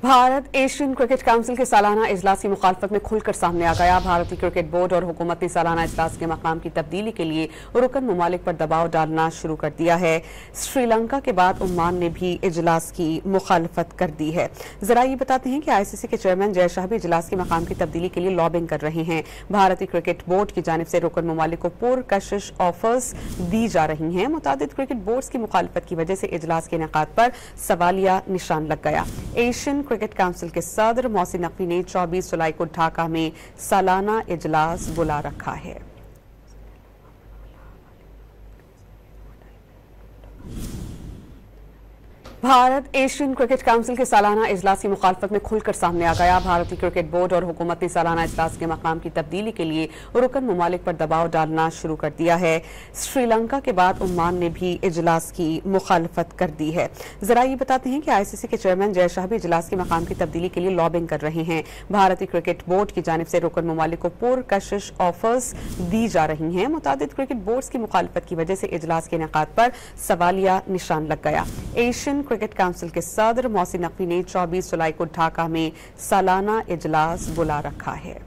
Bharat Asian cricket council के सालाना इजलास की मुखालफत में खुलकर सामने आ गया। भारतीय क्रिकेट बोर्ड और हुकूमत ने सालाना इजलास के मकाम की तब्दीली के लिए रुकन ममालिक पर दबाव डालना शुरू कर दिया है। श्रीलंका के बाद ओमान ने भी इजलास की मुखालफत कर दी है। जरा ये बताते हैं कि ICC के चेयरमैन जय शाह भी इजलास के मकाम की तब्दीली के लिए लॉबिंग कर रहे हैं। भारतीय क्रिकेट बोर्ड की जानिब से रुकन ममालिक को पुरकशिश ऑफर्स दी जा रही हैं। मुतादिद क्रिकेट बोर्ड्स की मुखालफत की वजह से इजलास के इनेकाद पर सवालिया निशान लग गया। एशियन क्रिकेट काउंसिल के सदर मोहसिन नकवी ने 24 जुलाई को ढाका में सालाना इजलास बुला रखा है। भारत एशियन क्रिकेट काउंसिल के सालाना इजलास की मुखालफत में खुलकर सामने आ गया। भारतीय क्रिकेट बोर्ड और हुकूमत ने सालाना इजलास के मकाम की तब्दीली के लिए रुकन ममालिक पर दबाव डालना शुरू कर दिया है। श्रीलंका के बाद ओमान ने भी इजलास की मुखालफत कर दी है। जरा ये बताते हैं कि ICC के चेयरमैन जय शाह भी इजलास के मकाम की तब्दीली के लिए लॉबिंग कर रहे हैं। भारतीय क्रिकेट बोर्ड की जानिब से रुकन ममालिक को पुरकशिश ऑफर्स दी जा रही हैं। मुतादिद क्रिकेट बोर्ड्स की मुखालफत की वजह से इजलास के इनेकाद पर सवालिया निशान लग गया। एशियन क्रिकेट काउंसिल के सदर मोहसिन नकवी ने 24 जुलाई को ढाका में सालाना इजलास बुला रखा है।